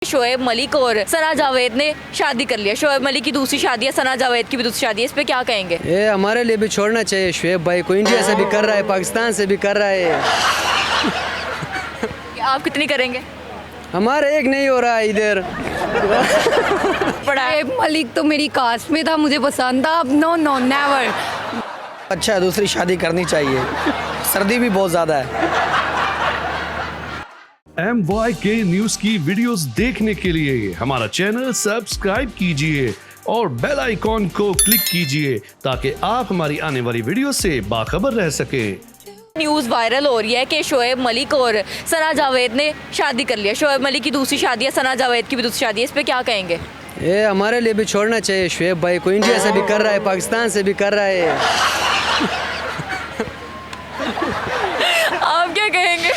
शोएब मलिक और सना जावेद ने शादी कर लिया। शोएब मलिक की दूसरी शादी है, सना जावेद की भी दूसरी शादी है, इस पे क्या कहेंगे? ये हमारे लिए भी छोड़ना चाहिए। शोएब भाई को इंडिया से भी कर रहा है, पाकिस्तान से भी कर रहा है। आप कितनी करेंगे? हमारे एक नहीं हो रहा है इधर। पड़ा है। शोएब मलिक तो मेरी कास्ट में था, मुझे पसंद था। अब नो नो नेवर। अच्छा है, दूसरी शादी करनी चाहिए, सर्दी भी बहुत ज़्यादा है। MYK न्यूज की वीडियोस देखने के लिए हमारा चैनल सब्सक्राइब कीजिए और बेल आइकॉन को क्लिक कीजिए ताकि आप हमारी आने वाली वीडियो से बाखबर रह सकें। न्यूज़ वायरल हो रही है कि शोएब मलिक और सना जावेद ने शादी कर लिया। शोएब मलिक की दूसरी शादी है, सना जावेद की भी दूसरी शादी है, इस पे क्या कहेंगे? ये हमारे लिए भी छोड़ना चाहिए। शोएब भाई को इंडिया से भी कर रहा है, पाकिस्तान से भी कर रहा है। आप क्या कहेंगे?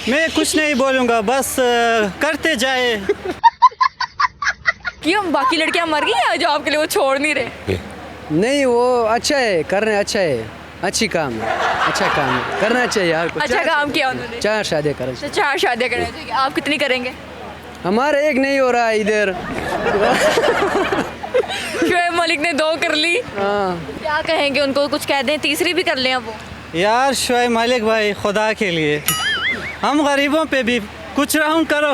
मैं कुछ नहीं बोलूँगा, बस करते जाए। क्यों बाकी लड़कियां मर गई हैं जो आपके लिए वो छोड़ नहीं रहे? नहीं, वो अच्छा है, कर रहे हैं, अच्छा है, अच्छी काम है, अच्छा काम है, करना चाहिए यार। अच्छा काम किया उन्होंने। 4 शादी करें। तो 4 शादियां करना चाहिए। आप कितनी करेंगे? हमारे एक नहीं हो रहा है इधर। शोएब मलिक ने 2 कर ली। हाँ। क्या कहेंगे उनको? कुछ कह दें, तीसरी भी कर लें अब वो। यार शोएब मलिक भाई, खुदा के लिए हम गरीबों पे भी कुछ रहम करो।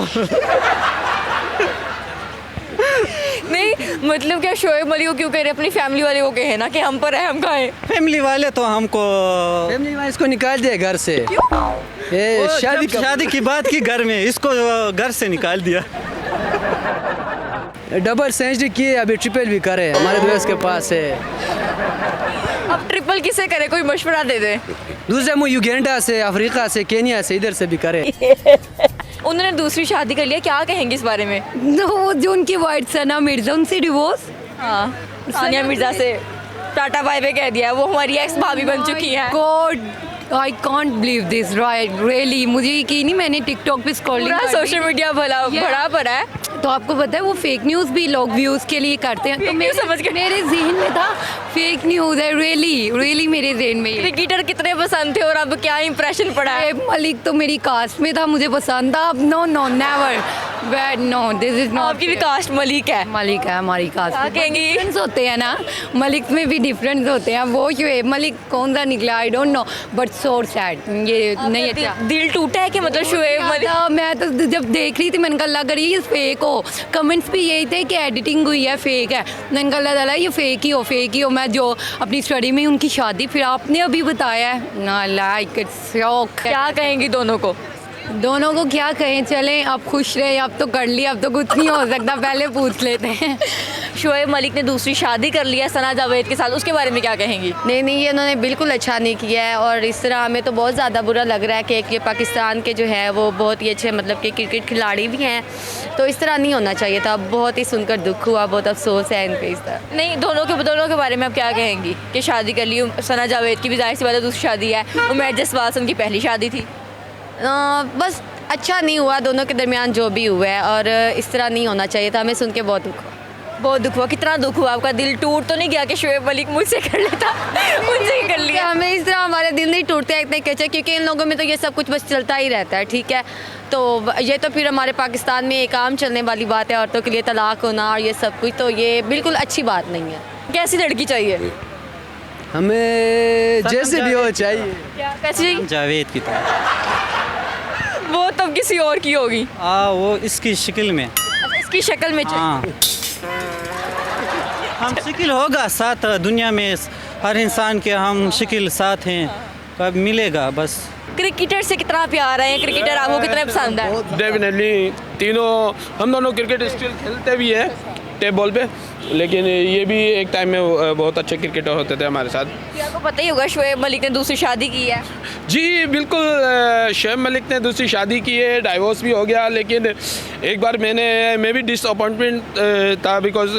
नहीं मतलब क्या शोएब मलिक को क्यों कह रहे? अपनी फैमिली वाले को कहे ना कि हम पर रहम खाएं। फैमिली वाले तो हमको फैमिली में इसको निकाल दिया घर से। ये वो शादी जब शादी की बात की घर में, इसको घर से निकाल दिया। डबल सेंचुरी की है, अभी ट्रिपल भी करे, हमारे दोस्त के पास है। अब ट्रिपल किसे करे? कोई मशवरा दे दे। दूसरे मुँह युगांडा से, अफ्रीका से, केनिया से, इधर से भी करे। उन्होंने दूसरी शादी कर लिया, क्या कहेंगे इस बारे में? वो जो उनकी वाइफ सना मिर्जा, उनसे डिवोर्स। हाँ, सानिया मिर्जा से टाटा बाय बाय कह दिया। वो हमारी एक्स भाभी बन चुकी हैं। God, I can't believe this, right, really. मुझे यकीन नहीं, मैंने टिकटॉक पे स्क्रॉलिंग पूरा सोशल मीडिया बड़ा पड़ा है। तो आपको पता है वो फेक न्यूज़ भी लोग व्यूज़ के लिए करते हैं। तो Fake news समझ के मेरे जहन में था फेक न्यूज़ है, रियली मेरे जहन में। क्रिकेटर कितने पसंद थे और अब क्या इंप्रेशन पड़ा है? शोएब मलिक तो मेरी कास्ट में था, मुझे पसंद था। अब no no never, bad, no, this is not. आपकी भी कास्ट मलिक है। मलिक है हमारी कास्ट क्या में। कहेंगी? डिफरेंस होते हैं ना, मलिक में भी डिफरेंस होते हैं। वो शोएब मलिक कौन सा निकला, I don't know, but so sad. ये नहीं अच्छा। दिल टूटा है कि मतलब शोएब मलिक। मैं तो जब देख रही थी मैंने कहा लग रही है ये फेक हो। कमेंट्स भी यही थे कि एडिटिंग हुई है, फेक है। मैंने कहा लगा ये फेक ही हो। मैं जो अपनी स्टडी में उनकी शादी, फिर आपने अभी बताया है ना, लाइक इट्स शॉक। क्या कहेंगी दोनों को? दोनों को क्या कहें, चलें अब खुश रहे। अब तो कर लिया, अब तो कुछ नहीं हो सकता, पहले पूछ लेते हैं। शोएब मलिक ने दूसरी शादी कर ली है सना जावेद के साथ, उसके बारे में क्या कहेंगी? नहीं, ये इन्होंने बिल्कुल अच्छा नहीं किया है। और इस तरह हमें तो बहुत ज़्यादा बुरा लग रहा है कि ये पाकिस्तान के जो है वो बहुत ही अच्छे मतलब कि क्रिकेट खिलाड़ी भी हैं, तो इस तरह नहीं होना चाहिए था। बहुत ही सुनकर दुख हुआ, बहुत अफसोस है इन पे इस तरह। नहीं, दोनों के बारे में आप क्या कहेंगी कि शादी कर ली? सना जावेद की भी जाहिर सी बात है दूसरी शादी है। उमैर जसवाल से उनकी पहली शादी थी। बस अच्छा नहीं हुआ दोनों के दरमियान जो भी हुआ है, और इस तरह नहीं होना चाहिए था। हमें सुन के बहुत दुख हुआ। बहुत दुख हुआ। कितना दुख हुआ? आपका दिल टूट तो नहीं गया कि शोएब मलिक मुझसे कर लेता? मुझसे ही कर लिया। हमें इस तरह हमारे दिल नहीं टूटते हैं इतने कैसे, क्योंकि इन लोगों में तो ये सब कुछ बस चलता ही रहता है, ठीक है। तो ये तो फिर हमारे पाकिस्तान में एक आम चलने वाली बात है, औरतों के लिए तलाक होना और ये सब कुछ, तो ये बिल्कुल अच्छी बात नहीं है। कैसी लड़की चाहिए? हमें जैसे भी हो चाहिए। क्या कैसी चाहिए? जावेद की तरह। वो तब किसी और की होगी। वो इसकी शक्ल में। अच्छा, इसकी शक्ल में चाहिए। हाँ, हम शक्ल होगा साथ दुनिया में, हर इंसान के हम शक्ल साथ हैं, कब मिलेगा बस। क्रिकेटर से कितना प्यार है? क्रिकेटर आपको कितने पसंद है? डेफिनेटली तीनों हम दोनों क्रिकेट स्टिल खेलते भी है टेप बॉल पे, लेकिन ये भी एक टाइम में बहुत अच्छे क्रिकेटर होते थे हमारे साथ। आपको पता ही होगा शोएब मलिक ने दूसरी शादी की है। जी बिल्कुल, शोएब मलिक ने दूसरी शादी की है, डाइवोर्स भी हो गया। लेकिन एक बार मैं भी डिसअपॉइंटमेंट था, बिकॉज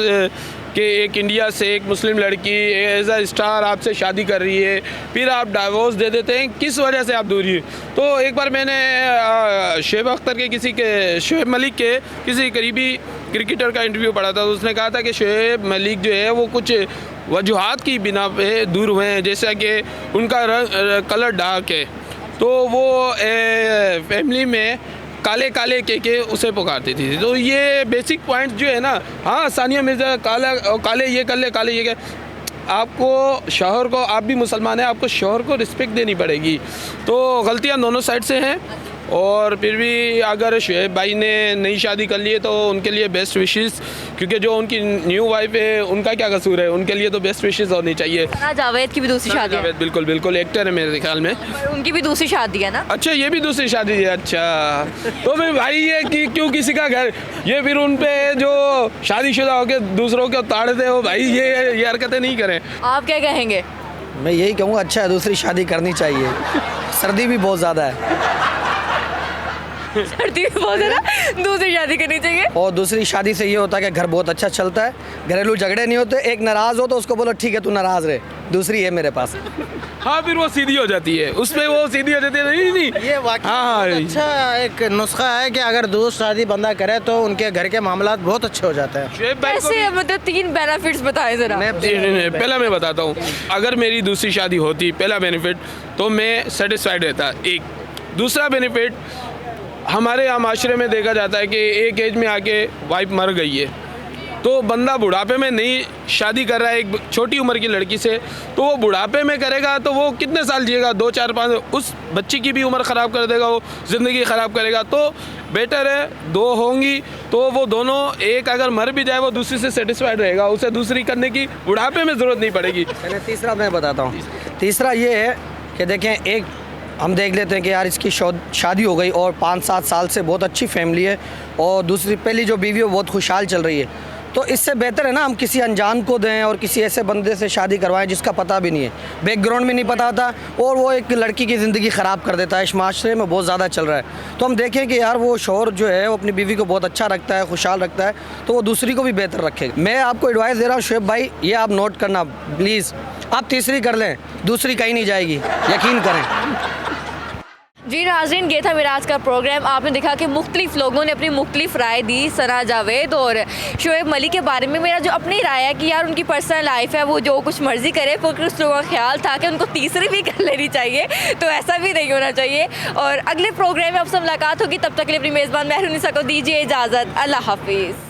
कि एक इंडिया से एक मुस्लिम लड़की एज अ स्टार आपसे शादी कर रही है, फिर आप डाइवोर्स दे देते हैं, किस वजह से आप दूरी है? तो एक बार मैंने शोएब मलिक के किसी करीबी क्रिकेटर का इंटरव्यू पढ़ा था, तो उसने कहा था कि शोएब मलिक जो है वो कुछ वजूहात की बिना पे दूर हुए हैं, जैसा कि उनका कलर डार्क है, तो वो फैमिली में काले काले के उसे पुकारती थी। तो ये बेसिक पॉइंट जो है ना, हाँ सानिया मिर्ज़ा काले ये कर ले, काले ये कर, आपको शौहर को, आप भी मुसलमान हैं, आपको शौहर को रिस्पेक्ट देनी पड़ेगी। तो गलतियाँ दोनों साइड से हैं, और फिर भी अगर शुएब भाई ने नई शादी कर ली है तो उनके लिए बेस्ट विशेस, क्योंकि जो उनकी न्यू वाइफ है उनका क्या कसूर है, उनके लिए तो बेस्ट विशेस होनी चाहिए। सना जावेद की भी दूसरी शादी है। बिल्कुल बिल्कुल, एक्टर है मेरे ख्याल में। पर उनकी भी दूसरी शादी है ना। अच्छा, ये भी दूसरी शादी है। अच्छा, तो फिर भाई ये कि क्यों किसी का घर, ये फिर उन पे जो शादीशुदा होकर दूसरों को ताड़ते हो भाई, ये हरकतें नहीं करें। आप क्या कहेंगे? मैं यही कहूँगा, अच्छा है, दूसरी शादी करनी चाहिए। सर्दी भी बहुत ज़्यादा है सर्दी में बहुत है ना, दूसरी शादी करनी चाहिए। और दूसरी शादी से ये होता है कि घर बहुत अच्छा चलता है, घरेलू झगड़े नहीं होते। एक नाराज़ हो तो उसको बोलो ठीक है तू नाराज़ रहे, दूसरी है मेरे पास। हाँ, फिर वो सीधी हो जाती है, उसमें वो सीधी हो जाती है। नहीं ये वाकई हाँ, बहुत अच्छा एक नुस्खा है कि अगर दूसरी शादी बंदा करे तो उनके घर के मामलात बहुत अच्छे हो जाते हैं। शुएब भाई को ऐसे मतलब 3 बेनिफिट्स बताएं जरा। नहीं, पहला मैं बताता हूँ। अगर मेरी दूसरी शादी होती, पहला बेनिफिट तो मैं सेटिस्फाइड रहता। एक दूसरा बेनिफिट, हमारे यहाँ माशरे में देखा जाता है कि एक एज में आके वाइफ मर गई है, तो बंदा बुढ़ापे में नहीं शादी कर रहा है एक छोटी उम्र की लड़की से, तो वो बुढ़ापे में करेगा तो वो कितने साल जिएगा, 2 4 5, उस बच्ची की भी उम्र ख़राब कर देगा, वो ज़िंदगी ख़राब करेगा। तो बेटर है 2 होंगी तो वो दोनों, एक अगर मर भी जाए वो दूसरी से सेटिस्फाइड रहेगा, उसे दूसरी करने की बुढ़ापे में ज़रूरत नहीं पड़ेगी। पहले तीसरा मैं बताता हूँ। तीसरा ये है कि देखें, एक हम देख लेते हैं कि यार इसकी शादी हो गई और 5-7 साल से बहुत अच्छी फैमिली है, और दूसरी पहली जो बीवी है वो बहुत खुशहाल चल रही है, तो इससे बेहतर है ना हम किसी अनजान को दें और किसी ऐसे बंदे से शादी करवाएं जिसका पता भी नहीं है, बैकग्राउंड भी नहीं पता होता, और वो एक लड़की की ज़िंदगी ख़राब कर देता है। इस माशरे में बहुत ज़्यादा चल रहा है। तो हम देखें कि यार वो शौहर जो है वो अपनी बीवी को बहुत अच्छा रखता है, खुशहाल रखता है, तो वो दूसरी को भी बेहतर रखेगा। मैं आपको एडवाइस दे रहा हूँ शुएब भाई, ये आप नोट करना प्लीज़, आप तीसरी कर लें, दूसरी कहीं नहीं जाएगी, यकीन करें। जी नाज़रीन, ये था मेरा आज का प्रोग्राम। आपने देखा कि मुख्तलिफ लोगों ने अपनी मुख्तलिफ राय दी सना जावेद और शुएब मलिक के बारे में। मेरा जो अपनी राय है कि यार उनकी पर्सनल लाइफ है, वो जो कुछ मर्जी करे, पर कुछ लोगों का ख्याल था कि उनको तीसरी भी कर लेनी चाहिए, तो ऐसा भी नहीं होना चाहिए। और अगले प्रोग्राम में आपसे मुलाकात होगी, तब तक के लिए अपनी मेज़बान महरून निसा को दीजिए इजाज़त। अल्लाह हाफिज़।